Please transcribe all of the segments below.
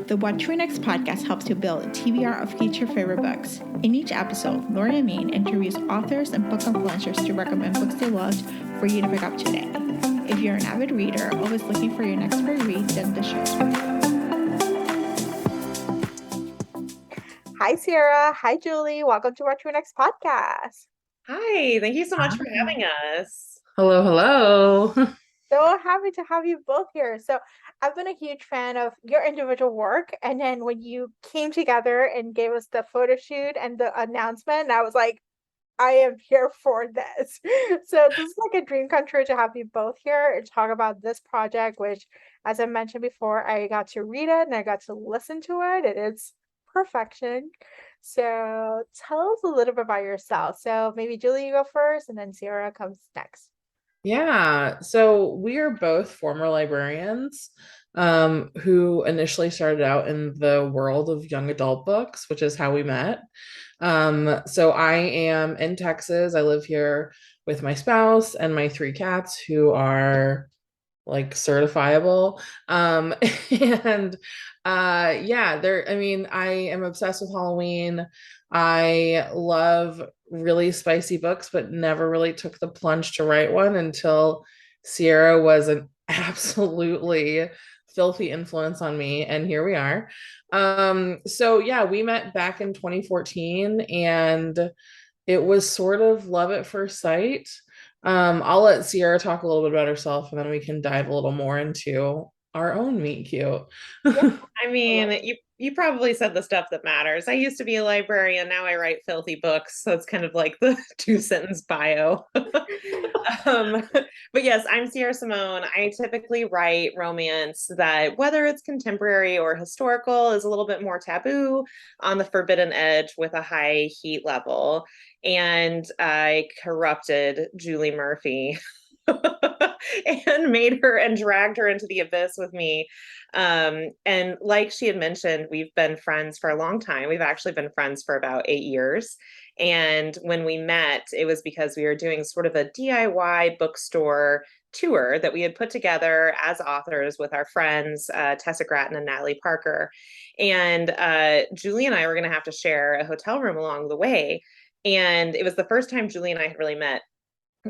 The What to Read Next podcast helps you build a TBR of future favorite books. In each episode, Lori and Maine interviews authors and book influencers to recommend books they loved for you to pick up today. If you're an avid reader, always looking for your next great read, then the show's for you. Hi, Sarah. Hi, Julie. Welcome to What to Read Next podcast. Hi, thank you so much for having us. Hello, hello. So happy to have you both here. So I've been a huge fan of your individual work. And then when you came together and gave us the photo shoot and the announcement, I was like, I am here for this. So this is like a dream come true to have you both here and talk about this project, which, as I mentioned before, I got to read it and I got to listen to it. It is perfection. So tell us a little bit about yourself. So maybe Julie, you go first, and then Sarah comes next. Yeah, so we are both former librarians who initially started out in the world of young adult books, which is how we met. So I am in Texas. I live here with my spouse and my 3 cats who are like certifiable. And yeah, I am obsessed with Halloween. I love really spicy books, but never really took the plunge to write one until Sierra was an absolutely filthy influence on me, and here we are. So yeah, we met back in 2014, and it was sort of love at first sight. I'll let Sierra talk a little bit about herself, and then we can dive a little more into our own meet cute. Yeah. I mean, you probably said the stuff that matters. I used to be a librarian, now I write filthy books, so it's kind of like the 2-sentence bio. But yes, I'm Sierra Simone. I typically write romance that, whether it's contemporary or historical, is a little bit more taboo, on the forbidden edge with a high heat level. And I corrupted Julie Murphy and made her and dragged her into the abyss with me. And like she had mentioned, we've been friends for a long time. We've actually been friends for about 8 years. And when we met, it was because we were doing sort of a DIY bookstore tour that we had put together as authors with our friends, Tessa Gratton and Natalie Parker. And Julie and I were going to have to share a hotel room along the way. And it was the first time Julie and I had really met.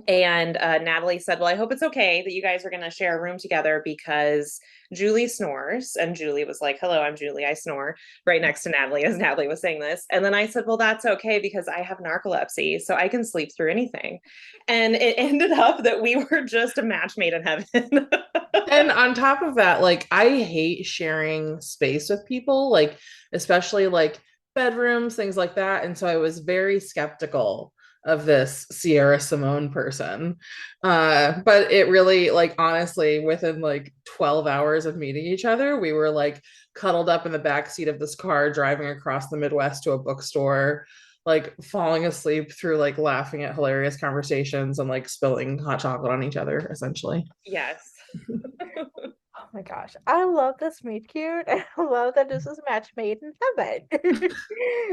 And Natalie said, well, I hope it's okay that you guys are going to share a room together because Julie snores. And Julie was like, hello, I'm Julie. I snore, right next to Natalie as Natalie was saying this. And then I said, well, that's okay because I have narcolepsy, so I can sleep through anything. And it ended up that we were just a match made in heaven. And on top of that, like, I hate sharing space with people, like, especially like bedrooms, things like that. And so I was very skeptical of this Sierra Simone person. But it really, like, honestly, within like 12 hours of meeting each other, we were like cuddled up in the back seat of this car driving across the Midwest to a bookstore, like falling asleep through like laughing at hilarious conversations and like spilling hot chocolate on each other, essentially. Yes. Oh my gosh, I love this meet cute. I love that this is match made in heaven.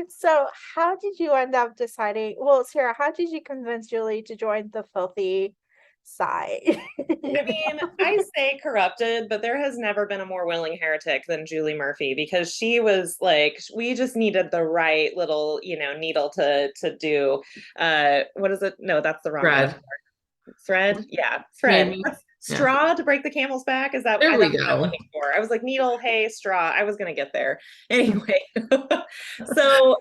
So how did you end up deciding? Well, Sarah, how did you convince Julie to join the filthy side? I mean, I say corrupted, but there has never been a more willing heretic than Julie Murphy because she was like, we just needed the right little, needle to do. What is it? No, that's the wrong Thread. Thread? Yeah, thread. Maybe. Straw to break the camel's back? Is that There we that's what I'm go. looking for? I was like, needle, hay, straw. I was gonna get there. Anyway. So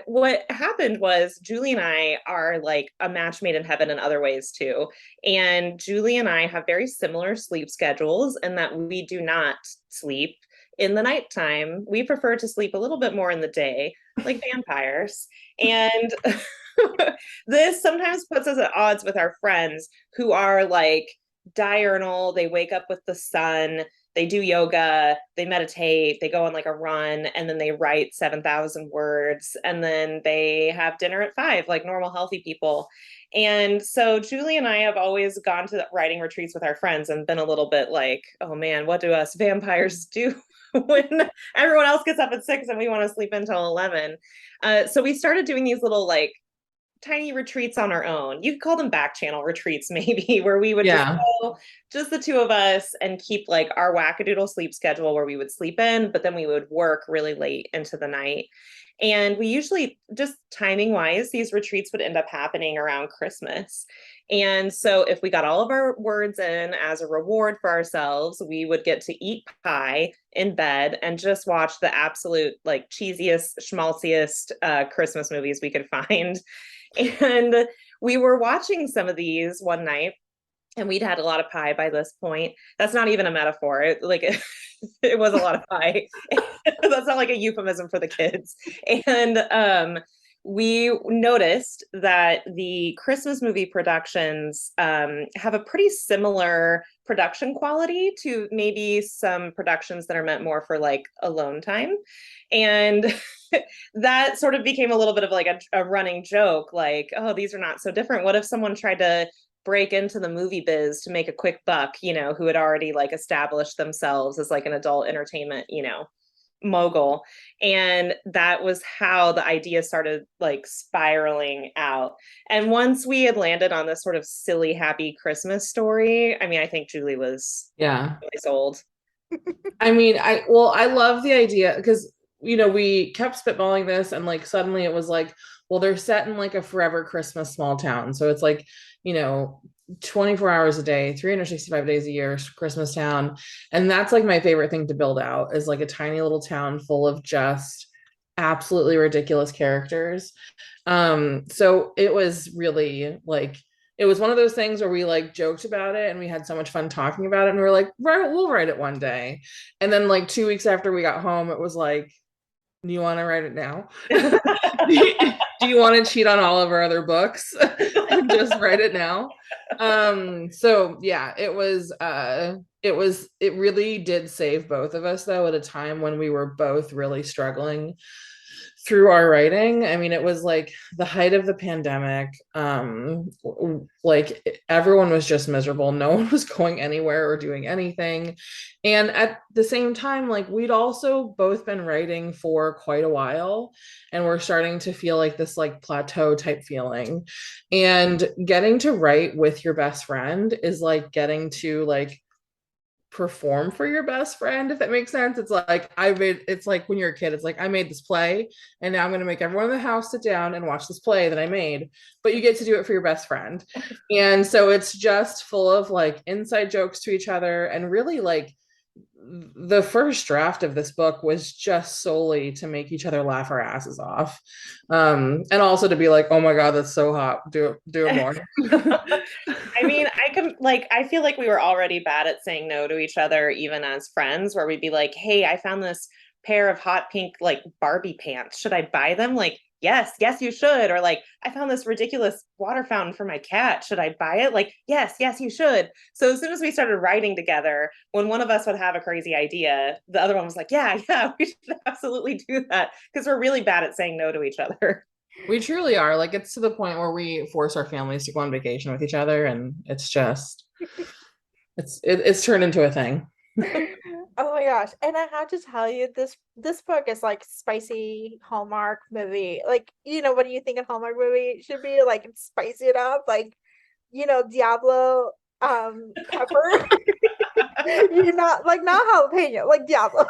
what happened was Julie and I are like a match made in heaven in other ways too. And Julie and I have very similar sleep schedules in that we do not sleep in the nighttime. We prefer to sleep a little bit more in the day, like vampires. And this sometimes puts us at odds with our friends who are like diurnal. They wake up with the sun, they do yoga, they meditate, they go on like a run, and then they write 7,000 words, and then they have dinner at 5 like normal healthy people. And so Julie and I have always gone to writing retreats with our friends and been a little bit like, oh man, what do us vampires do when everyone else gets up at 6 and we want to sleep until 11? So we started doing these little like tiny retreats on our own. You could call them back channel retreats, maybe, where we would just Yeah. go, just the two of us, and keep like our wackadoodle sleep schedule where we would sleep in, but then we would work really late into the night. And we usually, just timing wise, these retreats would end up happening around Christmas. And so if we got all of our words in as a reward for ourselves, we would get to eat pie in bed and just watch the absolute like cheesiest, schmaltziest Christmas movies we could find. And we were watching some of these one night, and we'd had a lot of pie by this point. That's not even a metaphor. It was a lot of pie. That's not like a euphemism for the kids. And we noticed that the Christmas movie productions have a pretty similar production quality to maybe some productions that are meant more for like alone time. And that sort of became a little bit of like a running joke, like, oh, these are not so different. What if someone tried to break into the movie biz to make a quick buck, who had already like established themselves as like an adult entertainment, mogul? And that was how the idea started like spiraling out. And once we had landed on this sort of silly, happy Christmas story, I mean, I think Julie was Yeah. really sold. I mean, I love the idea because we kept spitballing this and like suddenly it was like, well, they're set in like a forever Christmas small town. So it's like, 24 hours a day, 365 days a year, Christmas town. And that's like my favorite thing to build out is like a tiny little town full of just absolutely ridiculous characters. So it was really like it was one of those things where we like joked about it and we had so much fun talking about it and we were like, right, we'll write it one day. And then like 2 weeks after we got home, it was like, do you want to write it now? Do you want to cheat on all of our other books and just write it now? So yeah, it really did save both of us though at a time when we were both really struggling through our writing. I mean, it was like the height of the pandemic. Like everyone was just miserable. No one was going anywhere or doing anything. And at the same time, like we'd also both been writing for quite a while and we're starting to feel like this like plateau type feeling. And getting to write with your best friend is like getting to like perform for your best friend, if that makes sense. It's like when you're a kid, it's like I made this play and now I'm going to make everyone in the house sit down and watch this play that I made, but you get to do it for your best friend. And so it's just full of like inside jokes to each other, and really like the first draft of this book was just solely to make each other laugh our asses off, and also to be like, oh my god, that's so hot, do it more. I mean, I feel like we were already bad at saying no to each other, even as friends, where we'd be like, hey, I found this pair of hot pink, like Barbie pants. Should I buy them? Like, yes, you should. Or like, I found this ridiculous water fountain for my cat. Should I buy it? Like, yes, you should. So as soon as we started writing together, when one of us would have a crazy idea, the other one was like, yeah, we should absolutely do that. Because we're really bad at saying no to each other. We truly are. Like it's to the point where we force our families to go on vacation with each other, and it's just it's turned into a thing. Oh my gosh. And I have to tell you, this book is like spicy Hallmark movie. Like, what do you think a Hallmark movie should be? Like spicy it up, like, Diablo pepper. You're not like not jalapeno, like Diablo.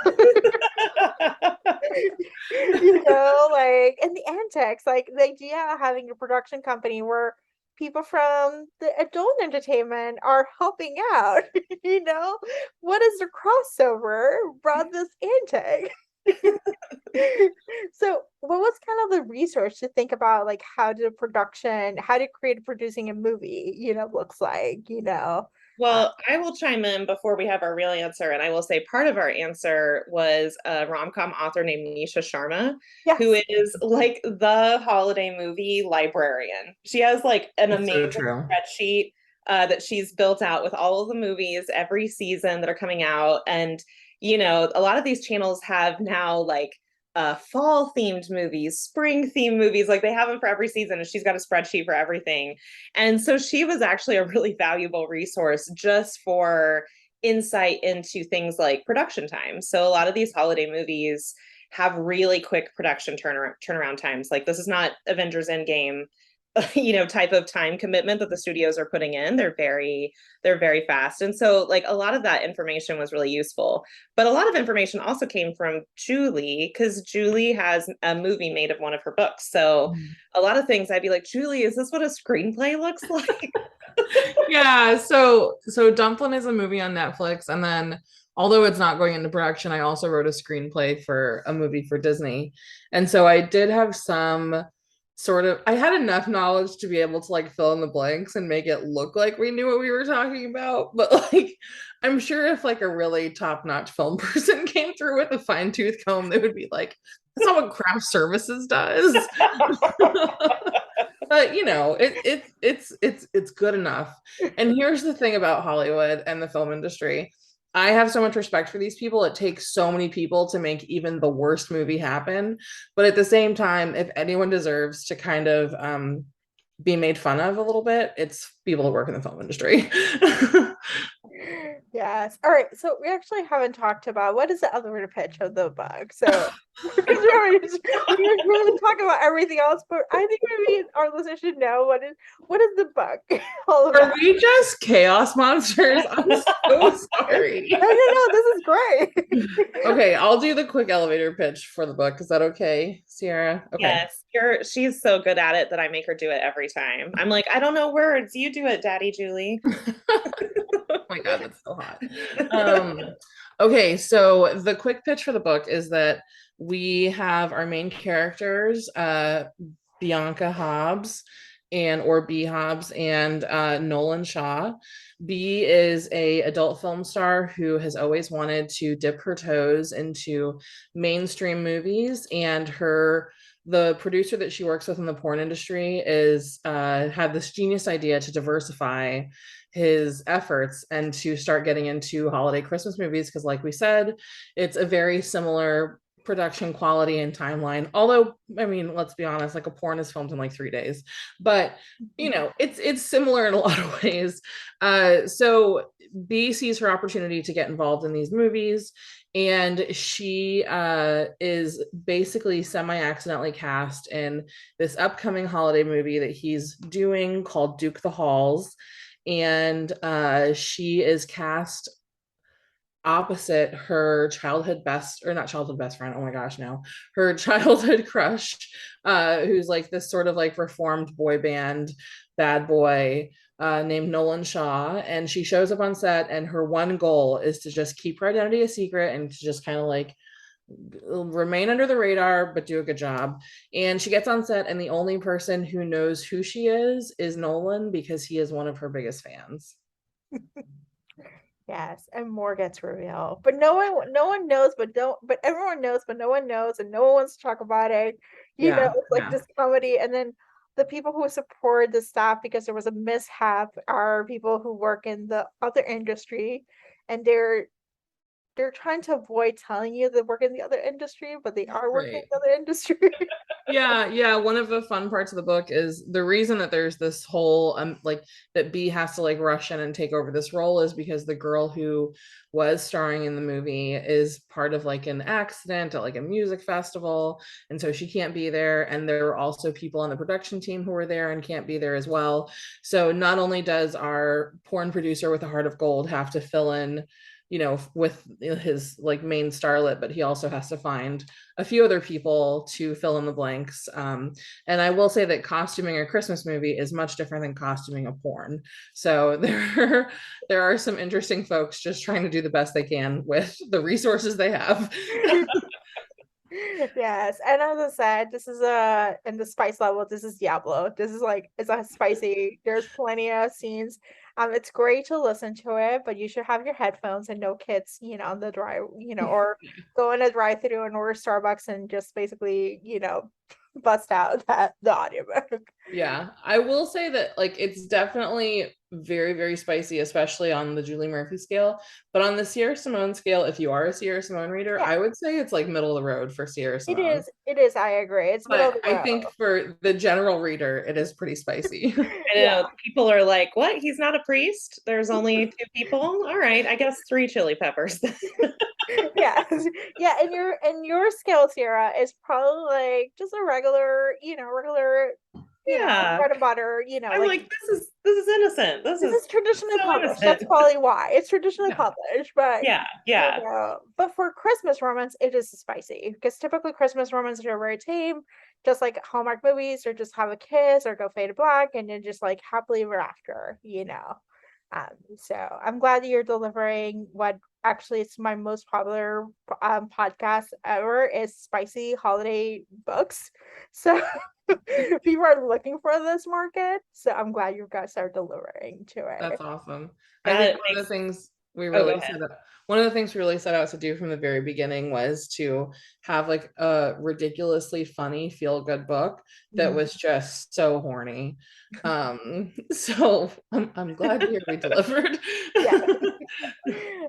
Like, and the antics, like the idea of having a production company where people from the adult entertainment are helping out. What is the crossover brought this antic? So what was kind of the research to think about like how to create producing a movie, looks like. Well, I will chime in before we have our real answer. And I will say part of our answer was a rom-com author named Nisha Sharma, Yes. who is like the holiday movie librarian. She has like an It's so amazing true. spreadsheet that she's built out with all of the movies every season that are coming out. And, a lot of these channels have now like fall themed movies, spring themed movies, like they have them for every season, and she's got a spreadsheet for everything. And so she was actually a really valuable resource just for insight into things like production time. So a lot of these holiday movies have really quick production turnaround times. Like this is not Avengers Endgame type of time commitment that the studios are putting in. They're very fast. And so like a lot of that information was really useful. But a lot of information also came from Julie, because Julie has a movie made of one of her books. So a lot of things I'd be like, Julie, is this what a screenplay looks like? Yeah, so Dumplin' is a movie on Netflix, and then although it's not going into production, I also wrote a screenplay for a movie for Disney. And so I did have some sort of, I had enough knowledge to be able to like fill in the blanks and make it look like we knew what we were talking about. But like I'm sure if like a really top-notch film person came through with a fine-tooth comb, they would be like, that's not what craft services does. But it's good enough. And here's the thing about Hollywood and the film industry. I have so much respect for these people. It takes so many people to make even the worst movie happen. But at the same time, if anyone deserves to kind of be made fun of a little bit, it's people who work in the film industry. Yes. All right. So we actually haven't talked about what is the elevator pitch of the book. So because we were talking about everything else, but I think maybe our listeners should know what is the book all Are about. we just chaos monsters? I'm so sorry. No, this is great. Okay, I'll do the quick elevator pitch for the book. Is that okay, Sierra? Okay. Yes, she's so good at it that I make her do it every time. I'm like, I don't know words. You do it, Daddy Julie. Oh my God, that's so hot. Okay, so the quick pitch for the book is that we have our main characters, Bianca Hobbs or B Hobbs and Nolan Shaw. B is a adult film star who has always wanted to dip her toes into mainstream movies, and the producer that she works with in the porn industry is had this genius idea to diversify his efforts and to start getting into holiday Christmas movies, because like we said, it's a very similar production quality and timeline. Although, I mean, let's be honest, like a porn is filmed in like 3 days, but it's similar in a lot of ways. So B sees her opportunity to get involved in these movies, and she is basically semi-accidentally cast in this upcoming holiday movie that he's doing called Duke the Halls. And she is cast opposite her childhood best, or not childhood best friend, oh my gosh, no, her childhood crush, who's like this sort of like reformed boy band bad boy named Nolan Shaw. And she shows up on set, and her one goal is to just keep her identity a secret and to just kind of like remain under the radar but do a good job. And she gets on set, and the only person who knows who she is Nolan, because he is one of her biggest fans. Yes, and more gets revealed, but no one knows, but everyone knows, but no one knows, and no one wants to talk about it. It's like this comedy, and then the people who support the staff because there was a mishap are people who work in the other industry, and they're trying to avoid telling you they work in the other industry, but they are working in the other industry. Yeah. One of the fun parts of the book is the reason that there's this whole like that B has to like rush in and take over this role is because the girl who was starring in the movie is part of like an accident at like a music festival, and so she can't be there. And there are also people on the production team who are there and can't be there as well. So not only does our porn producer with a heart of gold have to fill in with his like main starlet, but he also has to find a few other people to fill in the blanks. And I will say that costuming a Christmas movie is much different than costuming a porn. So there are some interesting folks just trying to do the best they can with the resources they have. Yes, and as I said, this is in the spice level, this is Diablo. This is like it's a spicy. There's plenty of scenes. It's great to listen to it, but you should have your headphones and no kids, on the drive, or go in a drive-through and order Starbucks and just basically, bust out the audiobook. Yeah, I will say that like it's definitely very, very spicy, especially on the Julie Murphy scale. But on the Sierra Simone scale, if you are a Sierra Simone reader, Yeah. I would say it's like middle of the road for Sierra Simone. It is, I agree. It's middle of But the I road. think for the general reader, it is pretty spicy. I know people are like, what? He's not a priest? There's only 2 people? All right, I guess 3 chili peppers. Yeah. Yeah, and your scale, Sierra, is probably like just a regular Yeah. bread and butter, I'm like like, this is innocent. This this is is traditionally so published. That's innocent. probably why it's traditionally Yeah. published, but Yeah. Yeah. but for Christmas romance, it is spicy because typically Christmas romances are very tame, just like Hallmark movies, or just have a kiss or go fade to black, and then just like happily ever after. So I'm glad that you're delivering what actually it's my most popular podcast ever is spicy holiday books. So people are looking for this market. So I'm glad you guys are delivering to it. That's awesome. I think That makes, oh, go ahead. one of the things we really set out to do from the very beginning was to have like a ridiculously funny feel-good book that Mhm. was just so horny. So I'm glad to hear we delivered. Yeah.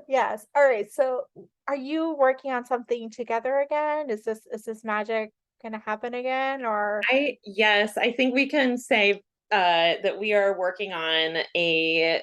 Yes. All right. So are you working on something together again? Is this magic gonna happen again or Yes, I think we can say that we are working on a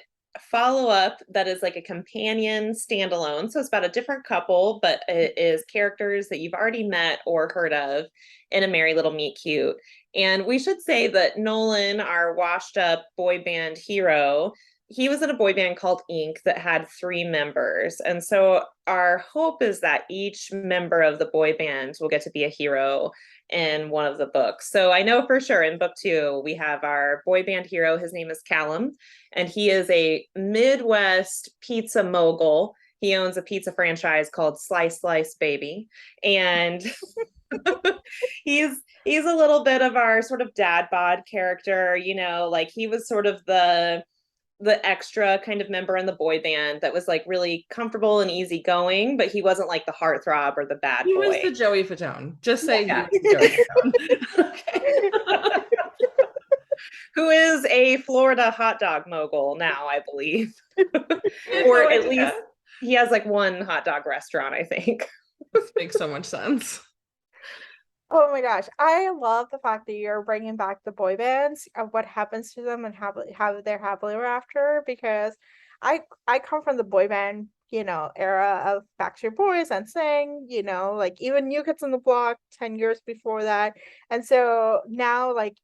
follow-up that is like a companion standalone. So it's about a different couple, but it is characters that you've already met or heard of in A Merry Little Meet Cute. And we should say that Nolan, our washed up boy band hero, he was in a boy band called Ink that had 3 members. And so our hope is that each member of the boy band will get to be a hero in one of the books. So I know for sure in book 2, we have our boy band hero. His name is Callum, and he is a Midwest pizza mogul. He owns a pizza franchise called Slice Slice Baby. And he's he's a little bit of our sort of dad bod character, like he was sort of the extra kind of member in the boy band that was like really comfortable and easygoing, but he wasn't like the heartthrob or the bad He was boy. the Joey Fatone. Just say he Yeah. was the Joey Fatone. Okay. Who is a Florida hot dog mogul now, I believe. Or No at least idea. he has like one hot dog restaurant, I think. Makes so much sense. Oh my gosh, I love the fact that you're bringing back the boy bands of what happens to them and how they're happily ever after because I come from the boy band, era of Backstreet Boys and Sing, like even New Kids on the Block 10 years before that. And so now like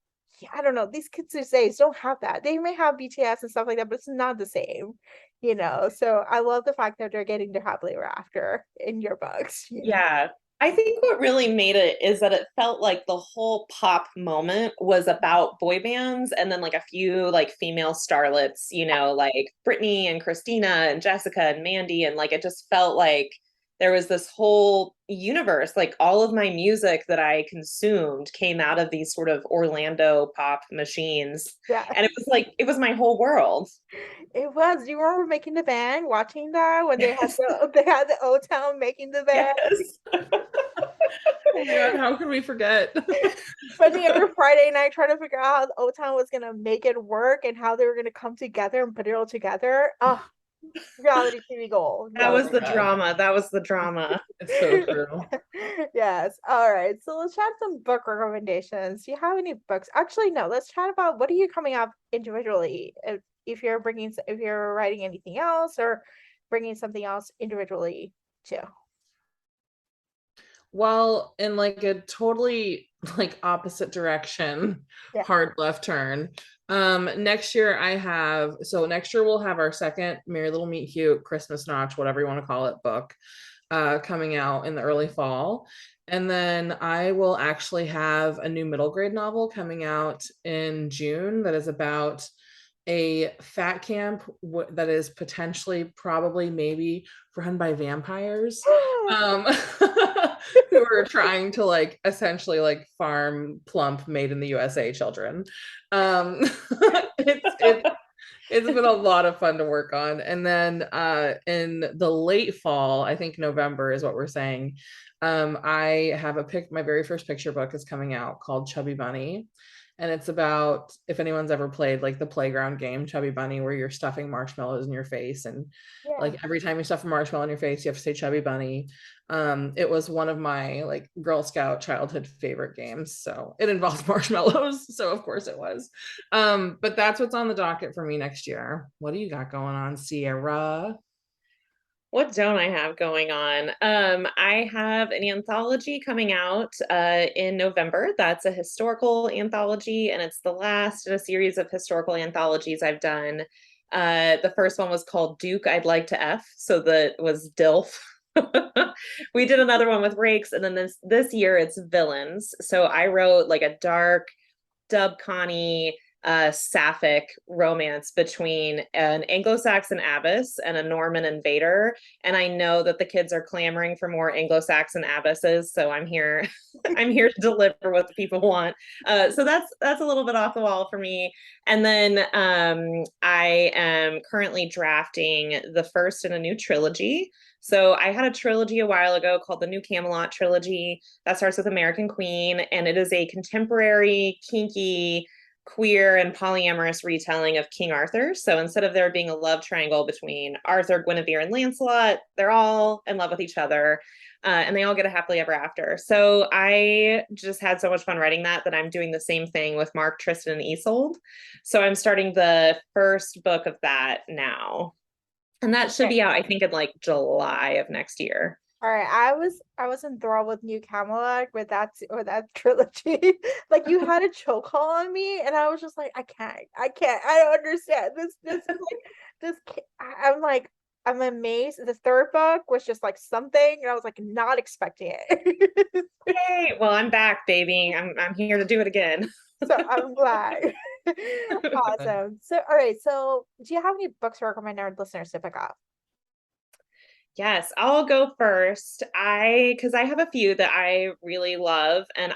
I don't know, these kids these days don't have that. They may have BTS and stuff like that, but it's not the same. So I love the fact that they're getting their happily ever after in your books. Yeah. I think what really made it is that it felt like the whole pop moment was about boy bands and then like a few like female starlets, like Brittany and Christina and Jessica and Mandy. And like it just felt like there was this whole universe. Like all of my music that I consumed came out of these sort of Orlando pop machines. Yeah. And it was like, it was my whole world. It was. Do you remember making the band, watching that when they had Yes. the Old Town making the band? Yes. Oh my God, how could we forget? Spending every Friday night trying to figure out how the Old Town was gonna make it work and how they were gonna come together and put it all together. Oh, reality TV gold. That Oh Reality. was my the God. drama. That was the drama. It's so true. Yes. All right. So let's chat some book recommendations. Do you have any books? Actually, no. Let's chat about what are you coming up individually. If you're writing anything else or bringing something else individually too. Well, in like a totally like opposite direction, Yeah. hard left turn. Next year next year we'll have our second Merry Little Meet Cute Christmas Notch, whatever you want to call it, book coming out in the early fall. And then I will actually have a new middle grade novel coming out in June that is about a fat camp that is potentially probably maybe run by vampires um who are trying to like essentially like farm plump made in the USA children. It's been a lot of fun to work on. And then in the late fall, I think November is what we're saying. I have my very first picture book is coming out called Chubby Bunny. And it's about if anyone's ever played like the playground game Chubby Bunny, where you're stuffing marshmallows in your face. And Yeah. like every time you stuff a marshmallow in your face, you have to say Chubby Bunny. It was one of my like Girl Scout childhood favorite games. So it involved marshmallows. So of course it was. But that's what's on the docket for me next year. What do you got going on, Sierra? What don't I have going on? I have an anthology coming out in November. That's a historical anthology, and it's the last in a series of historical anthologies I've done. The first one was called Duke I'd Like to F, so that was DILF. We did another one with Rakes, and then this year it's villains. So I wrote like a dark Dub Connie sapphic romance between an Anglo-Saxon abbess and a Norman invader. And I know that the kids are clamoring for more Anglo-Saxon abbesses, so I'm here. I'm here to deliver what the people want. So that's a little bit off the wall for me. And then I am currently drafting the first in a new trilogy. So I had a trilogy a while ago called the New Camelot trilogy that starts with American Queen, and it is a contemporary, kinky, queer, and polyamorous retelling of King Arthur. So instead of there being a love triangle between Arthur, Guinevere, and Lancelot, they're all in love with each other. And they all get a happily ever after. So I just had so much fun writing that I'm doing the same thing with Mark, Tristan, and Isolde. So I'm starting the first book of that now. And that should be out, I think, in like July of next year. All right, I was enthralled with New Camelot with that trilogy. Like you had a chokehold on me, and I was just like, I can't, I don't understand this. Like I'm like, I'm amazed. The third book was just like something, and I was like not expecting it. Hey, well, I'm back, baby. I'm here to do it again. So I'm glad. Awesome. So all right, so do you have any books to recommend our listeners to pick up? Yes, I'll go first. Because I have a few that I really love, and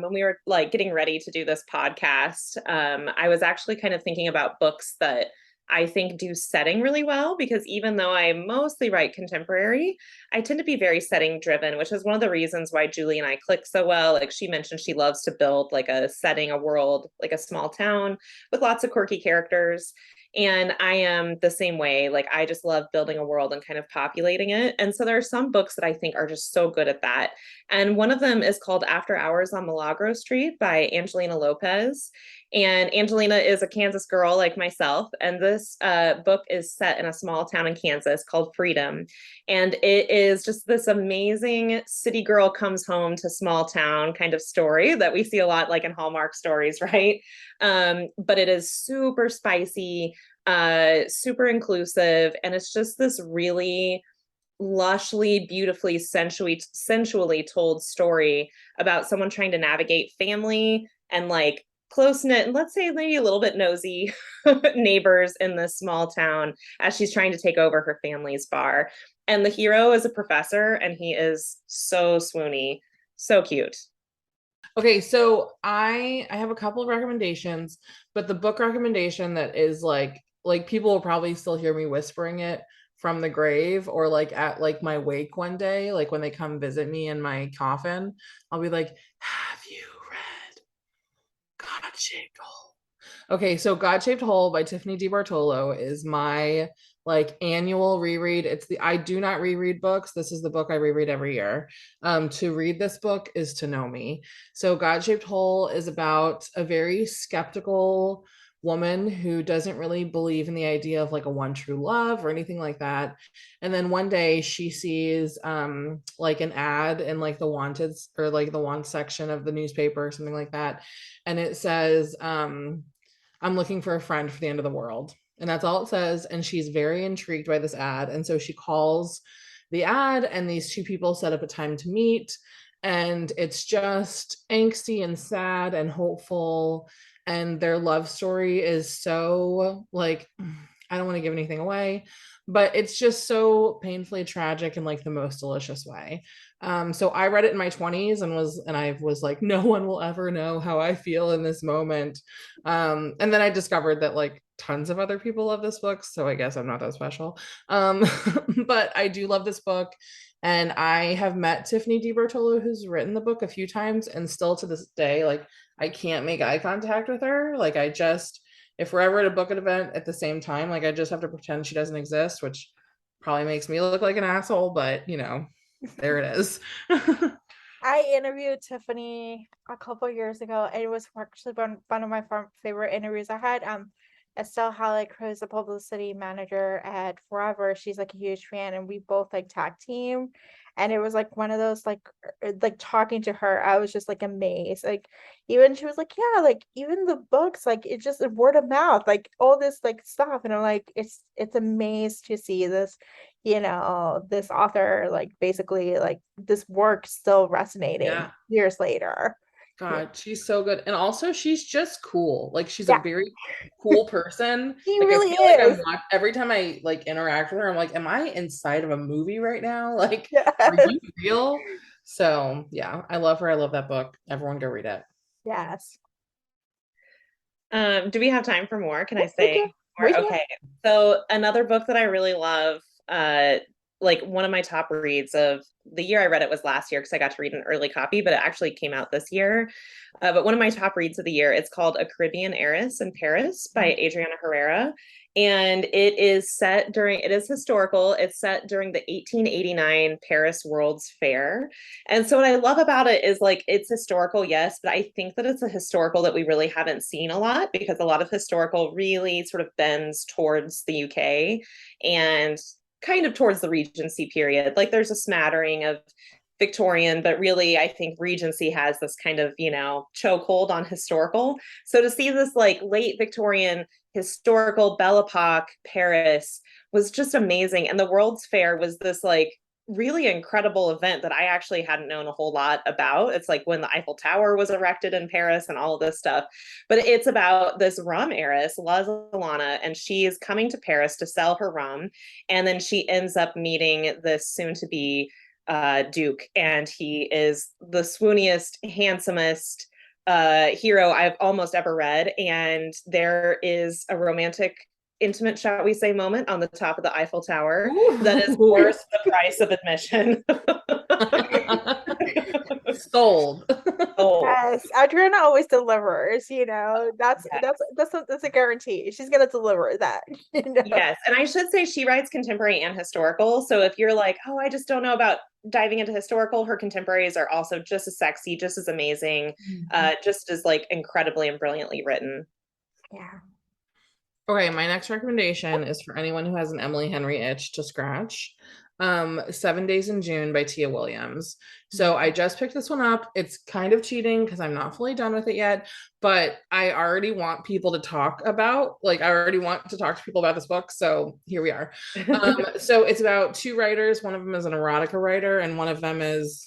when we were like getting ready to do this podcast, I was actually kind of thinking about books that I think do setting really well, because even though I mostly write contemporary, I tend to be very setting driven, which is one of the reasons why Julie and I click so well. Like she mentioned, she loves to build like a setting, a world, like a small town with lots of quirky characters. And I am the same way. Like, I just love building a world and kind of populating it. And so there are some books that I think are just so good at that. And one of them is called After Hours on Milagro Street by Angelina Lopez. And Angelina is a Kansas girl like myself. And this book is set in a small town in Kansas called Freedom. And it is just this amazing city girl comes home to small town kind of story that we see a lot like in Hallmark stories, right? But it is super spicy, super inclusive, and it's just this really lushly, beautifully, sensually told story about someone trying to navigate family and like close knit and let's say maybe a little bit nosy neighbors in this small town as she's trying to take over her family's bar. And the hero is a professor, and he is so swoony, so cute. Okay, so I have a couple of recommendations, but the book recommendation that is like people will probably still hear me whispering it from the grave, or like at like my wake one day, like when they come visit me in my coffin, I'll be like, "Have you read God-Shaped Hole?" Okay, so God-Shaped Hole by Tiffany DiBartolo is my like annual reread. It's the I do not reread books. This is the book I reread every year. To read this book is to know me. So God-Shaped Hole is about a very skeptical woman who doesn't really believe in the idea of like a one true love or anything like that. And then one day she sees like an ad in like the wanted or like the want section of the newspaper or something like that. And it says I'm looking for a friend for the end of the world. And that's all it says. And she's very intrigued by this ad. And so she calls the ad, and these two people set up a time to meet. And it's just angsty and sad and hopeful. And their love story is so like, I don't want to give anything away, but it's just so painfully tragic in like the most delicious way. So I read it in my 20s and I was like, no one will ever know how I feel in this moment. And then I discovered that like tons of other people love this book, so I guess I'm not that special. Um, but I do love this book. And I have met Tiffany DiBartolo, who's written the book a few times, and still to this day, like I can't make eye contact with her. Like I just, if we're ever at a book event at the same time, like I just have to pretend she doesn't exist, which probably makes me look like an asshole, but you know, there it is. I interviewed Tiffany a couple years ago, and it was actually one of my favorite interviews I had. Estelle Halleck, who's a publicity manager at Forever, she's like a huge fan, and we both like tag team. And it was like one of those like talking to her, I was just like amazed. Like even she was like, yeah, like even the books, like it's just a word of mouth, like all this like stuff. And I'm like, it's amazed to see this, this author like basically like this work still resonating Yeah. years later. Yeah. God, she's so good. And also she's just cool. Like she's a Yeah, very cool person. she Like I really feel like is. every time I like interact with her, I'm like, am I inside of a movie right now? Like, are Yes. you real? So yeah, I love her. I love that book. Everyone go read it. Yes. Do we have time for more? Can I Yes, we say do. We more? do. Okay. So another book that I really love, like one of my top reads of the year I read it was last year because I got to read an early copy, but it actually came out this year. But one of my top reads of the year, it's called A Caribbean Heiress in Paris by Adriana Herrera. And it is historical. It's set during the 1889 Paris World's Fair. And so what I love about it is like it's historical, yes, but I think that it's a historical that we really haven't seen a lot because a lot of historical really sort of bends towards the UK and kind of towards the Regency period. Like there's a smattering of Victorian, but really I think Regency has this kind of, chokehold on historical. So to see this like late Victorian historical Belle Epoque Paris was just amazing. And the World's Fair was this like really incredible event that I actually hadn't known a whole lot about. It's like when the Eiffel Tower was erected in Paris and all of this stuff. But it's about this rum heiress, La Zolana, and she is coming to Paris to sell her rum. And then she ends up meeting this soon to be Duke, and he is the swooniest, handsomest hero I've almost ever read. And there is a romantic, intimate, shall we say, moment on the top of the Eiffel Tower that is Ooh. worth the price of admission. Sold. Oh, Yes, Adriana always delivers, That's yes. that's a guarantee. She's gonna deliver that, Yes. And I should say she writes contemporary and historical. So if you're like, oh, I just don't know about diving into historical, her contemporaries are also just as sexy, just as amazing, just as like incredibly and brilliantly written. Yeah. Okay, my next recommendation is for anyone who has an Emily Henry itch to scratch. 7 Days in June by Tia Williams. So I just picked this one up. It's kind of cheating because I'm not fully done with it yet, but I already want people to talk about, like, I already want to talk to people about this book. So here we are. So it's about two writers. One of them is an erotica writer, and one of them is,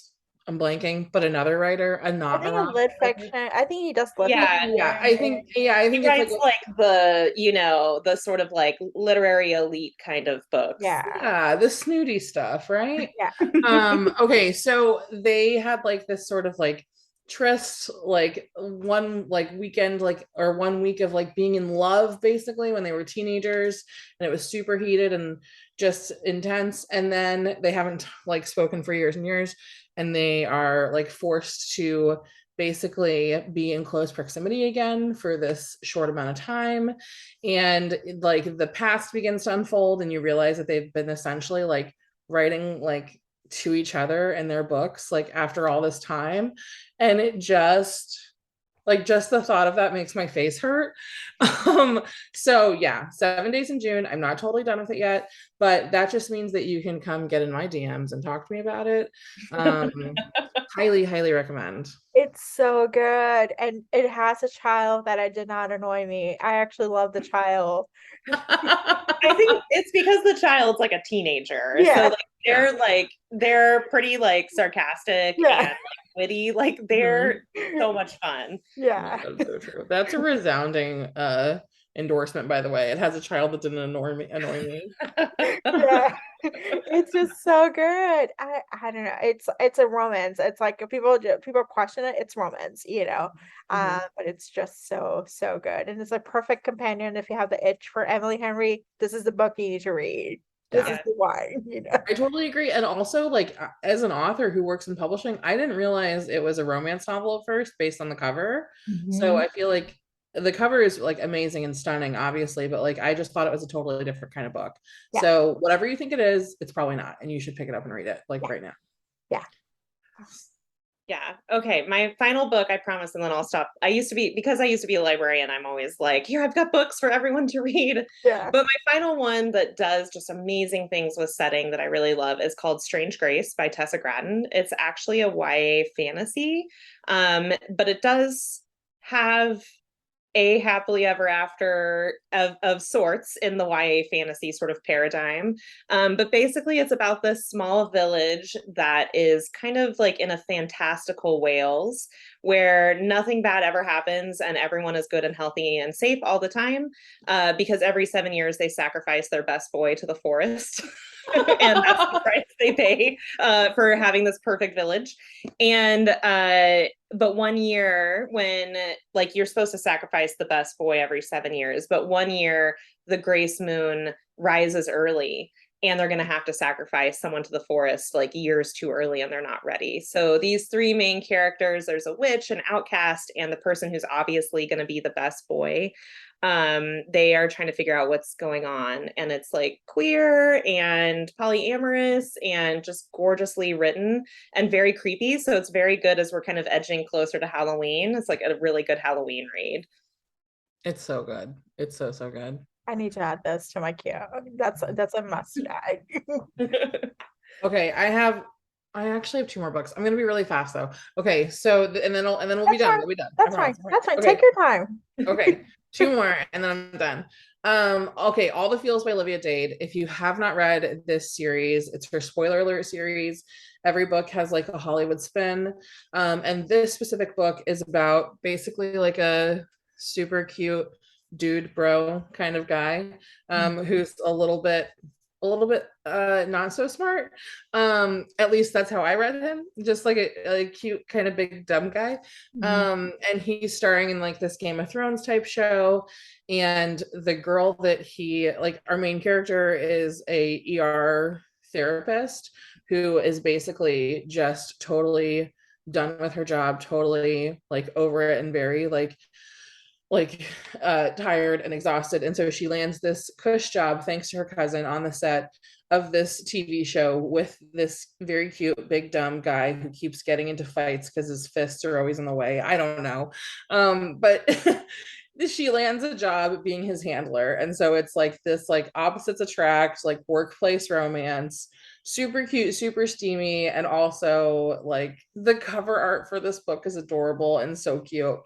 I'm blanking, but another writer, a I not think a erotica lit writer. fiction. I think he does lit Yeah. fiction. I He think it's like writes like the sort of like literary elite kind of books. Yeah. yeah, the snooty stuff, right? Yeah. Okay, so they had like this sort of like tryst, like one like weekend, like or 1 week of like being in love basically when they were teenagers, and it was super heated and just intense. And then they haven't like spoken for years and years, and they are like forced to basically be in close proximity again for this short amount of time. And like the past begins to unfold, and you realize that they've been essentially like writing like to each other in their books like after all this time. And it just the thought of that makes my face hurt. So yeah, 7 Days in June. I'm not totally done with it yet, but that just means that you can come get in my DMs and talk to me about it. Highly recommend. It's so good. And it has a child that I did not annoy me. I actually love the child. I think it's because the child's like a teenager. So Yeah. like they're pretty like sarcastic and Yeah. like witty. Like they're so much fun. Yeah. That's so true. That's a resounding endorsement, by the way. It has a child that didn't annoy me. Yeah. It's just so good. I don't know. It's a romance. It's like if people question it, it's romance. But it's just so good. And it's a perfect companion if you have the itch for Emily Henry. This is the book you need to read. This is Yeah. the one. I totally agree. And also, like, as an author who works in publishing, I didn't realize it was a romance novel at first based on the cover. So I feel like the cover is like amazing and stunning, obviously, but like I just thought it was a totally different kind of book. Yeah. So whatever you think it is, it's probably not. And you should pick it up and read it like Yeah. right now. Yeah. Yeah. Okay. My final book, I promise, and then I'll stop. Because I used to be a librarian, I'm always like, here, I've got books for everyone to read. Yeah. But my final one that does just amazing things with setting that I really love is called Strange Grace by Tessa Gratton. It's actually a YA fantasy, but it does have a happily ever after of sorts in the YA fantasy sort of paradigm. But basically, it's about this small village that is kind of like in a fantastical Wales where nothing bad ever happens and everyone is good and healthy and safe all the time because every 7 years they sacrifice their best boy to the forest. And that's the price they pay for having this perfect village. And but 1 year when like you're supposed to sacrifice the best boy every 7 years, but 1 year the grace moon rises early and they're going to have to sacrifice someone to the forest like years too early and they're not ready. So these three main characters, there's a witch, an outcast, and the person who's obviously going to be the best boy. They are trying to figure out what's going on, and it's like queer and polyamorous and just gorgeously written and very creepy. So it's very good as we're kind of edging closer to Halloween. It's like a really good Halloween read. It's so good. It's so, so good. I need to add this to my queue. That's a must add. Okay, I actually have two more books. I'm gonna be really fast though. Okay, so and then we'll be That's done. fine. We'll be done. I That's fine. promise. That's fine. Okay. Take your time. Okay, two more and then I'm done. Okay, All the Feels by Olivia Dade. If you have not read this series, it's her spoiler alert series. Every book has like a Hollywood spin. And this specific book is about basically like a super cute dude bro kind of guy who's a little bit not so smart. At least that's how I read him, just like a cute kind of big dumb guy. And he's starring in like this Game of Thrones type show, and the girl that he like, our main character is a ER therapist who is basically just totally done with her job, totally like over it and very like tired and exhausted. And so she lands this cush job thanks to her cousin on the set of this TV show with this very cute big dumb guy who keeps getting into fights because his fists are always in the way. I don't know. But she lands a job being his handler. And so it's like this like opposites attract, like workplace romance, super cute, super steamy. And also like the cover art for this book is adorable and so cute.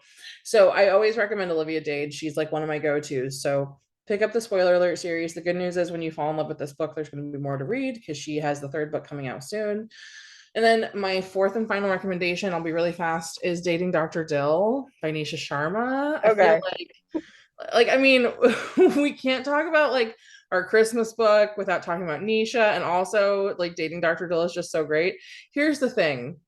So I always recommend Olivia Dade. She's like one of my go-tos. So pick up the spoiler alert series. The good news is when you fall in love with this book, there's going to be more to read because she has the third book coming out soon. And then my fourth and final recommendation, I'll be really fast, is Dating Dr. Dill by Nisha Sharma. Okay. I feel like I mean, we can't talk about like our Christmas book without talking about Nisha, and also like Dating Dr. Dill is just so great. Here's the thing.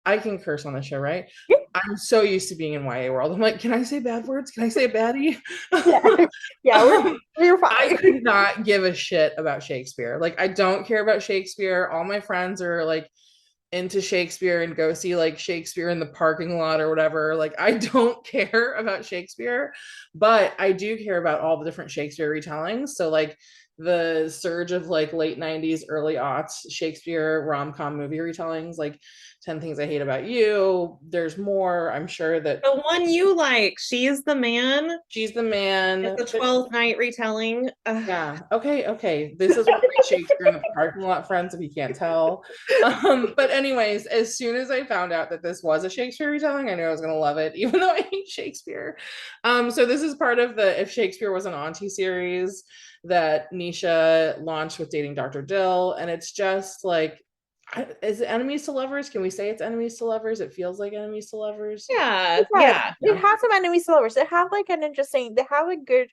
I can curse on the show, right? Yeah. I'm so used to being in YA world. I'm like, can I say bad words? Can I say baddie? Yeah, we're fine. I could not give a shit about Shakespeare. Like, I don't care about Shakespeare. All my friends are like into Shakespeare and go see like Shakespeare in the parking lot or whatever. Like, I don't care about Shakespeare, but I do care about all the different Shakespeare retellings. So, like, the surge of like late 90s, early aughts Shakespeare rom-com movie retellings, like 10 Things I Hate About You. There's more. I'm sure that The one you like, She's the Man. She's the Man. It's the 12th Night retelling. Yeah. Okay. This is what my Shakespeare in the parking lot friends, if you can't tell. But anyways, as soon as I found out that this was a Shakespeare retelling, I knew I was gonna love it, even though I hate Shakespeare. So this is part of the If Shakespeare Was an Auntie series that Nisha launched with Dating Dr. Dill. And it's just like, is it enemies to lovers? Can we say it's enemies to lovers? It feels like enemies to lovers. Yeah. It has some enemies to lovers. They have like an interesting, they have a good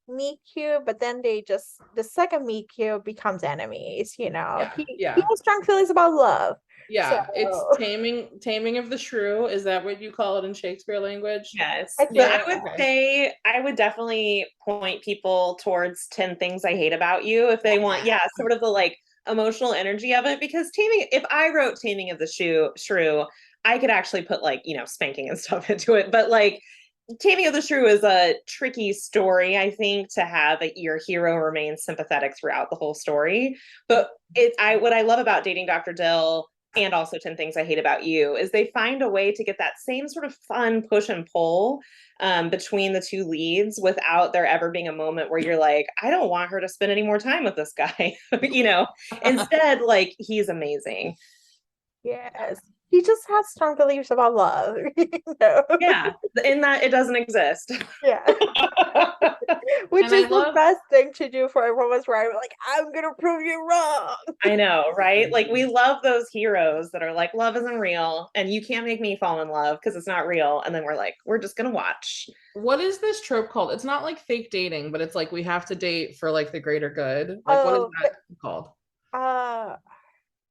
meet cute, but then the second meet cute becomes enemies, you know. He has strong feelings about love. Yeah, So it's taming of the shrew. Is that what you call it in Shakespeare language? Yes. Yeah, I would say I would definitely point people towards 10 Things I Hate About You if they want, sort of the like emotional energy of it. Because if I wrote Taming of the Shrew, I could actually put like, spanking and stuff into it. But like Taming of the Shrew is a tricky story, I think, to have your hero remain sympathetic throughout the whole story. But what I love about Dating Dr. Dill and also 10 Things I Hate About You, is they find a way to get that same sort of fun push and pull between the two leads without there ever being a moment where you're like, I don't want her to spend any more time with this guy. Instead, like, he's amazing. Yes. He just has strong beliefs about love. know? Yeah, in that it doesn't exist. Yeah. Which And I is the love- best thing to do for a woman's right. Like, I'm gonna prove you wrong. I know, right? Like, we love those heroes that are like, love isn't real, and you can't make me fall in love because it's not real. And then we're like, we're just gonna watch. What is this trope called? It's not like fake dating, but it's like we have to date for like the greater good. Like, what is that called?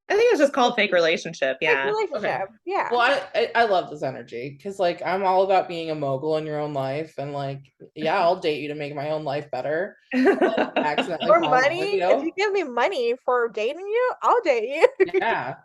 I think it's just called fake relationship. Fake Yeah. relationship. Okay. Yeah. Well, I love this energy because like I'm all about being a mogul in your own life, and like yeah, I'll date you to make my own life better. Accidentally For fall in love money, with if you give me money for dating you, I'll date you. Yeah.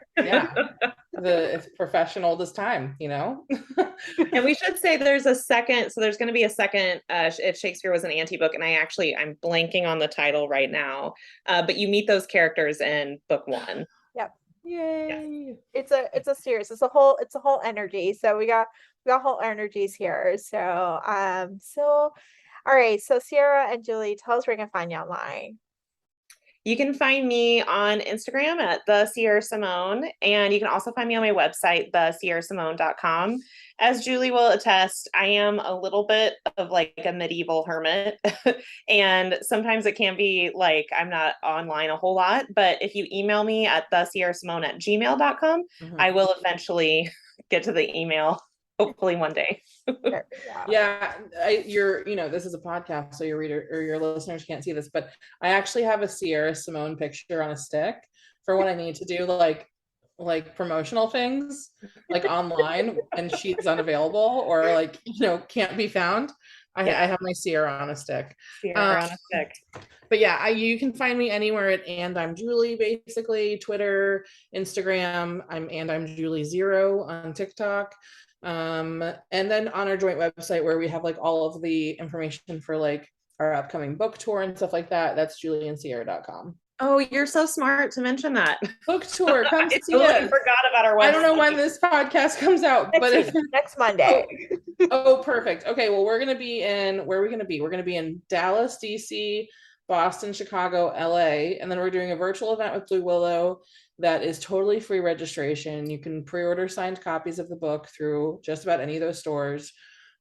It's professional this time, And we should say there's a second, so there's going to be a second, if Shakespeare was an anti-book, and I'm blanking on the title right now, but you meet those characters in book 1. Yep. Yay. It's a series. It's a whole energy. So we got whole energies here. So all right. So Sierra and Julie, tell us where you can find you online. You can find me on Instagram at the Sierra Simone, and you can also find me on my website, thesierrasimone.com. As Julie will attest, I am a little bit of like a medieval hermit, and sometimes it can be like I'm not online a whole lot. But if you email me at thesierrasimone@gmail.com, I will eventually get to the email. Hopefully one day. Yeah, this is a podcast, so your reader or your listeners can't see this, but I actually have a Sierra Simone picture on a stick for when I need to do like promotional things like online and she's unavailable or like can't be found. I have my Sierra on a stick. But yeah, you can find me anywhere at And I'm Julie, basically Twitter, Instagram. I'm Julie 0 on TikTok. And then on our joint website where we have like all of the information for like our upcoming book tour and stuff like that, that's julieandsierra.com. Oh, you're so smart to mention that. Book tour, come see totally forgot about our website. I don't know when this podcast comes out, next Monday. Oh, perfect. Okay, well, where are we going to be? We're going to be in Dallas, DC, Boston, Chicago, LA, and then we're doing a virtual event with Blue Willow that is totally free registration. You can pre-order signed copies of the book through just about any of those stores.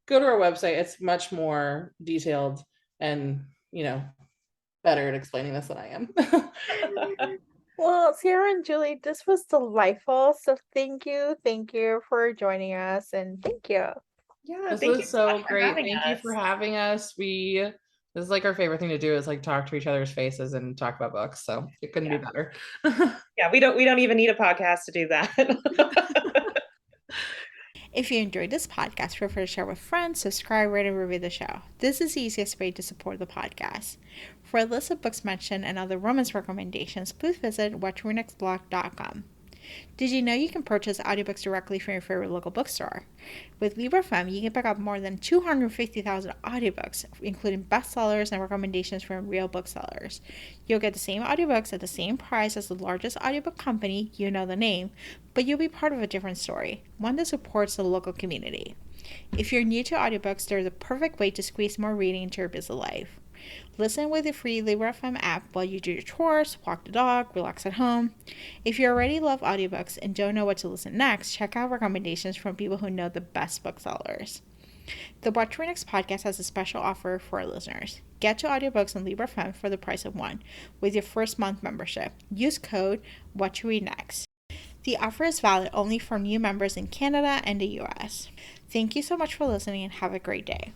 Go to our website. It's much more detailed and, better at explaining this than I am. Well, Sierra and Julie, this was delightful. So thank you for joining us, and thank you. Yeah, this was so great. Thank you for having us. This is like our favorite thing to do is like talk to each other's faces and talk about books. So it couldn't be better. Yeah, we don't even need a podcast to do that. If you enjoyed this podcast, feel free to share with friends, subscribe, rate, and review the show. This is the easiest way to support the podcast. For a list of books mentioned and other romance recommendations, please visit watchrenextblog.com. Did you know you can purchase audiobooks directly from your favorite local bookstore? With Libra.fm, you can pick up more than 250,000 audiobooks, including bestsellers and recommendations from real booksellers. You'll get the same audiobooks at the same price as the largest audiobook company, you know the name, but you'll be part of a different story, one that supports the local community. If you're new to audiobooks, they're the perfect way to squeeze more reading into your busy life. Listen with the free Libra.fm app while you do your chores, walk the dog, relax at home. If you already love audiobooks and don't know what to listen next, check out recommendations from people who know the best booksellers. The Watch Read Next podcast has a special offer for our listeners. Get 2 audiobooks on Libra.fm for the price of 1 with your first month membership. Use code WatchReadNext. The offer is valid only for new members in Canada and the US. Thank you so much for listening and have a great day.